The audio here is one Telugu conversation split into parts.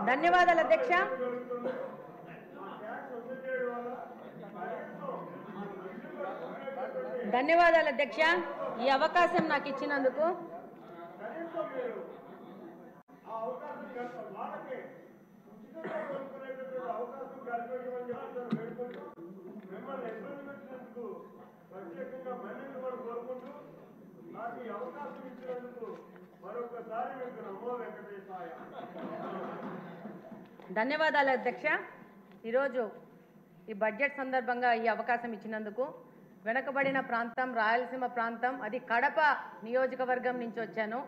ధన్యవాదాలు అధ్యక్ష. ధన్యవాదాలు అధ్యక్ష, ఈ అవకాశం నాకు ఇచ్చినందుకు. ధన్యవాదాలు అధ్యక్ష. ఈరోజు ఈ బడ్జెట్ సందర్భంగా ఈ అవకాశం ఇచ్చినందుకు. వెనుకబడిన ప్రాంతం రాయలసీమ ప్రాంతం, అది కడప నియోజకవర్గం నుంచి వచ్చాను.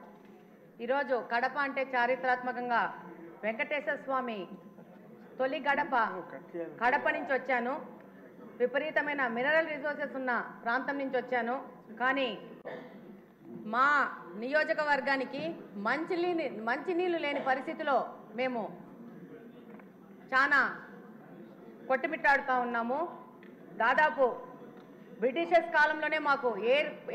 ఈరోజు కడప అంటే చారిత్రాత్మకంగా వెంకటేశ్వర స్వామి తొలి గడప కడప నుంచి వచ్చాను. విపరీతమైన మినరల్ రిసోర్సెస్ ఉన్న ప్రాంతం నుంచి వచ్చాను. కానీ మా నియోజకవర్గానికి మంచినీళ్ళు లేని పరిస్థితిలో మేము చాలా కొట్టుమిట్టాడుతూ ఉన్నాము. దాదాపు బ్రిటిషర్స్ కాలంలోనే మాకు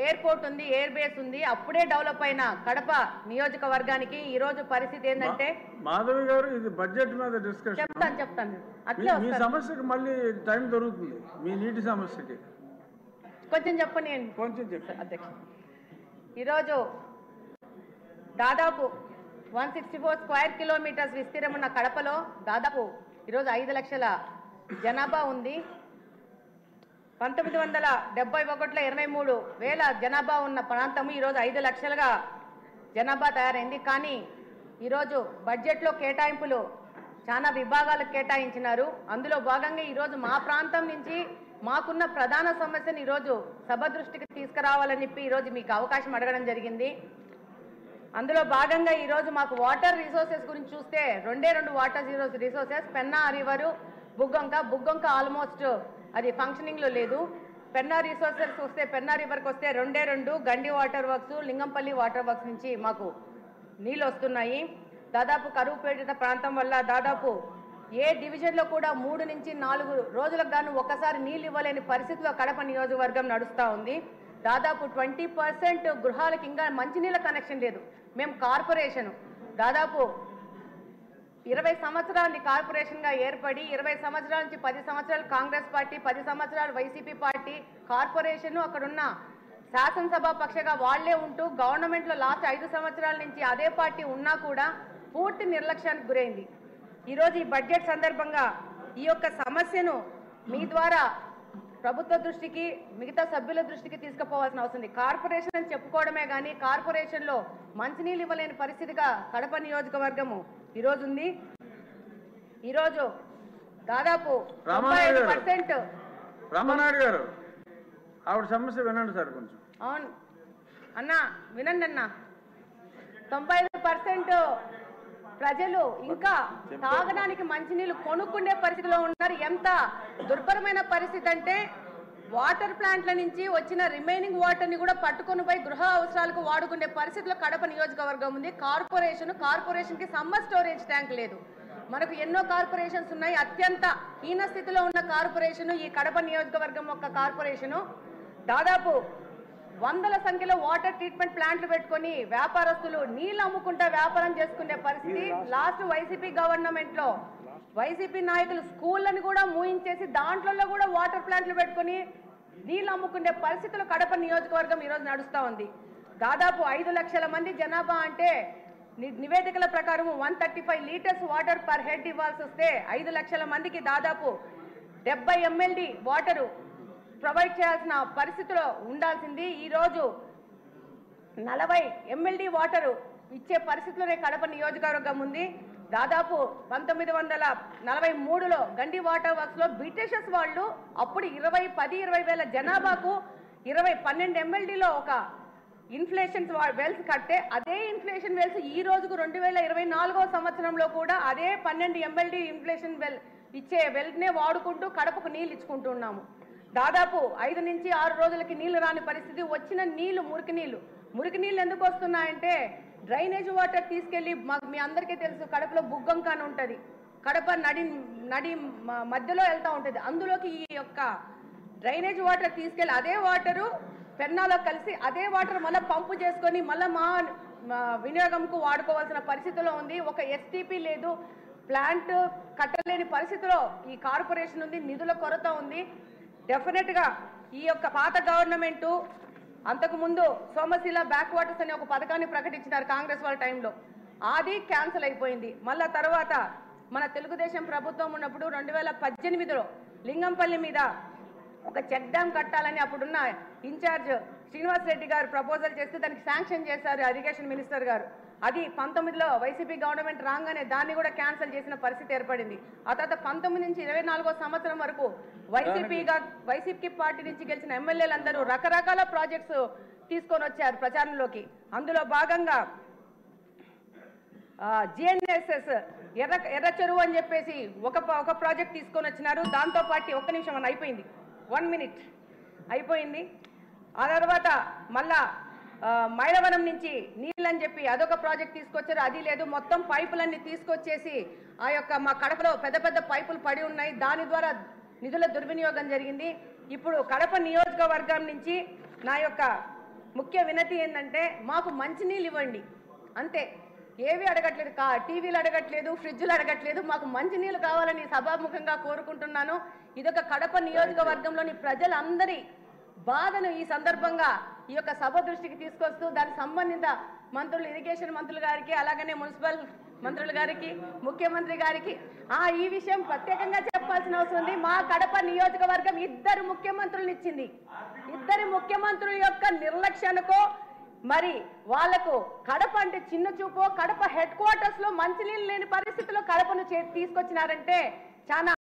ఎయిర్పోర్ట్ ఉంది, ఎయిర్ బేస్ ఉంది. అప్పుడే డెవలప్ అయిన కడప నియోజకవర్గానికి ఈరోజు పరిస్థితి ఏంటంటే, మాధవి గారు ఇది బడ్జెట్ మీద డిస్కషన్ చెప్తాను అట్లా మీ సమస్యకి మళ్ళీ టైం దొరుకుతుంది. మీ నీటి సమస్యకి కొంచెం చెప్పండి. కొంచెం చెప్పండి అధ్యక్ష. ఈరోజు దాదాపు 164 స్క్వేర్ కిలోమీటర్స్ విస్తీర్ణం ఉన్న కడపలో దాదాపు ఈరోజు 5 లక్షల జనాభా ఉంది. 1971లో 23,000 జనాభా ఉన్న ప్రాంతము ఈరోజు 5 లక్షలుగా జనాభా తయారైంది. కానీ ఈరోజు బడ్జెట్లో కేటాయింపులు చాలా విభాగాలకు కేటాయించినారు. అందులో భాగంగా ఈరోజు మా ప్రాంతం నుంచి మాకున్న ప్రధాన సమస్యను ఈరోజు సభ దృష్టికి తీసుకురావాలని చెప్పి ఈరోజు మీకు అవకాశం అడగడం జరిగింది. అందులో భాగంగా ఈరోజు మాకు వాటర్ రిసోర్సెస్ గురించి చూస్తే 2 water resources, Penna river, Buggavanka almost అది ఫంక్షనింగ్లో లేదు. పెన్నా రిసోర్సెస్ వస్తే, పెన్నా రివర్కి వస్తే 2 గండి water works, Lingampally water works నుంచి మాకు నీళ్ళు వస్తున్నాయి. దాదాపు కరువు పీడిత ప్రాంతం వల్ల దాదాపు ఏ డివిజన్లో కూడా 3 నుంచి 4 రోజులకు గాను ఒక్కసారి నీళ్ళు ఇవ్వలేని పరిస్థితిలో కడప నియోజకవర్గం నడుస్తూ ఉంది. దాదాపు 20% గృహాలకు ఇంకా మంచినీళ్ళ కనెక్షన్ లేదు. మేము కార్పొరేషన్ దాదాపు 20 సంవత్సరాలు కార్పొరేషన్గా ఏర్పడి 20 సంవత్సరాల నుంచి 10 సంవత్సరాలు కాంగ్రెస్ పార్టీ, 10 సంవత్సరాలు వైసీపీ పార్టీ, కార్పొరేషన్ అక్కడున్న శాసనసభ పక్షగా వాళ్లే ఉంటూ గవర్నమెంట్లో లాస్ట్ 5 సంవత్సరాల నుంచి అదే పార్టీ ఉన్నా కూడా పూర్తి నిర్లక్ష్యానికి గురైంది. ఈరోజు ఈ బడ్జెట్ సందర్భంగా ఈ యొక్క సమస్యను మీ ద్వారా ప్రభుత్వ దృష్టికి, మిగతా సభ్యుల దృష్టికి తీసుకుపోవాల్సిన అవసరం ఉంది. కార్పొరేషన్ అని చెప్పుకోవడమే కానీ కార్పొరేషన్లో మంచినీళ్ళు ఇవ్వలేని పరిస్థితిగా కడప నియోజకవర్గము ఈరోజు ఉంది. ఈరోజు దాదాపు 95% రామనాయుడు గారు ఆవిడ సమస్య వినండి సార్ కొంచెం. అవును అన్న, వినండి అన్న. 95% ప్రజలు ఇంకా తాగడానికి మంచినీళ్ళు కొనుక్కునే పరిస్థితిలో ఉన్నారు. ఎంత దుర్భరమైన పరిస్థితి అంటే వాటర్ ప్లాంట్ల నుంచి వచ్చిన రిమైనింగ్ వాటర్ని కూడా పట్టుకొని పోయి గృహ అవసరాలకు వాడుకునే పరిస్థితిలో కడప నియోజకవర్గం ఉంది. కార్పొరేషన్కి సమ్మర్ స్టోరేజ్ ట్యాంక్ లేదు. మనకు ఎన్నో కార్పొరేషన్స్ ఉన్నాయి. అత్యంత హీన స్థితిలో ఉన్న కార్పొరేషను ఈ కడప నియోజకవర్గం యొక్క కార్పొరేషను. దాదాపు 100ల సంఖ్యలో వాటర్ ట్రీట్మెంట్ ప్లాంట్లు పెట్టుకొని వ్యాపారస్తులు నీళ్ళు అమ్ముకుంటా వ్యాపారం చేసుకునే పరిస్థితి. లాస్ట్ వైసీపీ గవర్నమెంట్లో వైసీపీ నాయకులు స్కూళ్ళని కూడా మూయించేసి దాంట్లో కూడా వాటర్ ప్లాంట్లు పెట్టుకొని నీళ్ళు అమ్ముకునే పరిస్థితులు కడప నియోజకవర్గం ఈరోజు నడుస్తూ ఉంది. దాదాపు 5 లక్షల మంది జనాభా అంటే నివేదికల ప్రకారం 135 లీటర్స్ వాటర్ పర్ హెడ్ ఇవ్వాల్సి వస్తే 5 లక్షల మందికి దాదాపు 70 MLD వాటరు ప్రొవైడ్ చేయాల్సిన పరిస్థితిలో ఉండాల్సింది. ఈరోజు 40 MLD వాటరు ఇచ్చే పరిస్థితిలోనే కడప నియోజకవర్గం ఉంది. దాదాపు 1943లో గండి వాటర్ వర్క్స్లో బ్రిటిషర్స్ వాళ్ళు అప్పుడు 20 వేల జనాభాకు 12 MLDలో ఒక ఇన్ఫ్లేషన్ వెల్స్ కట్టే అదే ఇన్ఫ్లేషన్ వెల్స్ ఈ రోజుకు 2024వ సంవత్సరంలో కూడా అదే 12 MLD ఇన్ఫ్లేషన్ వెల్ ఇచ్చే వెల్నే వాడుకుంటూ కడపకు నీళ్ళు ఇచ్చుకుంటున్నాము. దాదాపు 5 నుంచి 6 రోజులకి నీళ్లు రాని పరిస్థితి. వచ్చిన నీళ్లు మురికి నీళ్ళు ఎందుకు వస్తున్నాయంటే డ్రైనేజ్ వాటర్ తీసుకెళ్లి మీ అందరికీ తెలుసు కడపలో బుగ్గొంక అని ఉంటుంది. కడప నడి మధ్యలో వెళ్తూ ఉంటుంది. అందులోకి ఈ యొక్క డ్రైనేజ్ వాటర్ తీసుకెళ్లి అదే వాటరు పెన్నాలో కలిసి అదే వాటర్ మళ్ళీ పంపు చేసుకొని మళ్ళీ మా వినియోగంకు వాడుకోవాల్సిన పరిస్థితిలో ఉంది. ఒక STP లేదు. ప్లాంట్ కట్టలేని పరిస్థితిలో ఈ కార్పొరేషన్ ఉంది, నిధుల కొరత ఉంది. డెఫినెట్గా ఈ యొక్క పాత గవర్నమెంటు అంతకుముందు సోమశిల బ్యాక్ వాటర్స్ అనే ఒక పథకాన్ని ప్రకటించినారు కాంగ్రెస్ వాళ్ళ టైంలో, అది క్యాన్సిల్ అయిపోయింది. మళ్ళా తర్వాత మన తెలుగుదేశం ప్రభుత్వం ఉన్నప్పుడు 2018లో లింగంపల్లి మీద ఒక చెక్ డ్యామ్ కట్టాలని అప్పుడున్న ఇన్ఛార్జ్ శ్రీనివాస్ రెడ్డి గారు ప్రపోజల్ చేస్తే దానికి శాంక్షన్ చేశారు ఇరిగేషన్ మినిస్టర్ గారు. అది 19లో వైసీపీ గవర్నమెంట్ రాగానే దాన్ని కూడా క్యాన్సిల్ చేసిన పరిస్థితి ఏర్పడింది. ఆ తర్వాత 19 నుంచి 24వ సంవత్సరం వరకు వైసీపీ పార్టీ నుంచి గెలిచిన ఎమ్మెల్యేలందరూ రకరకాల ప్రాజెక్ట్స్ తీసుకొని వచ్చారు ప్రచారంలోకి. అందులో భాగంగా జిఎన్ఎస్ఎస్ ఎర్ర చెరువు అని చెప్పేసి ఒక ప్రాజెక్ట్ తీసుకొని వచ్చినారు. దాంతో పాటు ఒక్క నిమిషం అని అయిపోయింది, 1 minute అయిపోయింది. ఆ తర్వాత మళ్ళా మైలవరం నుంచి నీళ్ళని చెప్పి అదొక ప్రాజెక్ట్ తీసుకొచ్చారు, అది లేదు. మొత్తం పైపులన్నీ తీసుకొచ్చేసి ఆ యొక్క మా కడపలో పెద్ద పెద్ద పైపులు పడి ఉన్నాయి, దాని ద్వారా నిధుల దుర్వినియోగం జరిగింది. ఇప్పుడు కడప నియోజకవర్గం నుంచి నా యొక్క ముఖ్య వినతి ఏంటంటే మాకు మంచినీళ్ళు ఇవ్వండి అంతే, ఏవి అడగట్లేదు, టీవీలు అడగట్లేదు, ఫ్రిడ్జ్లు అడగట్లేదు, మాకు మంచినీళ్ళు కావాలని సభాముఖంగా కోరుకుంటున్నాను. ఇదొక కడప నియోజకవర్గంలోని ప్రజలందరి బాధను ఈ సందర్భంగా ఈ యొక్క సభ దృష్టికి తీసుకొస్తూ దానికి సంబంధిత మంత్రులు, ఇరిగేషన్ మంత్రులు గారికి, అలాగనే మున్సిపల్ మంత్రులు గారికి, ముఖ్యమంత్రి గారికి ఈ విషయం ప్రత్యేకంగా చెప్పాల్సిన అవసరం ఉంది. మా కడప నియోజకవర్గం 2 ముఖ్యమంత్రులను ఇచ్చింది. 2 ముఖ్యమంత్రుల యొక్క నిర్లక్ష్యానికో మరి వాళ్లకు కడప అంటే చిన్న చూపో, కడప హెడ్ క్వార్టర్స్ లో మంచినీళ్ళు లేని పరిస్థితిలో కడపను తీసుకొచ్చినారంటే చాలా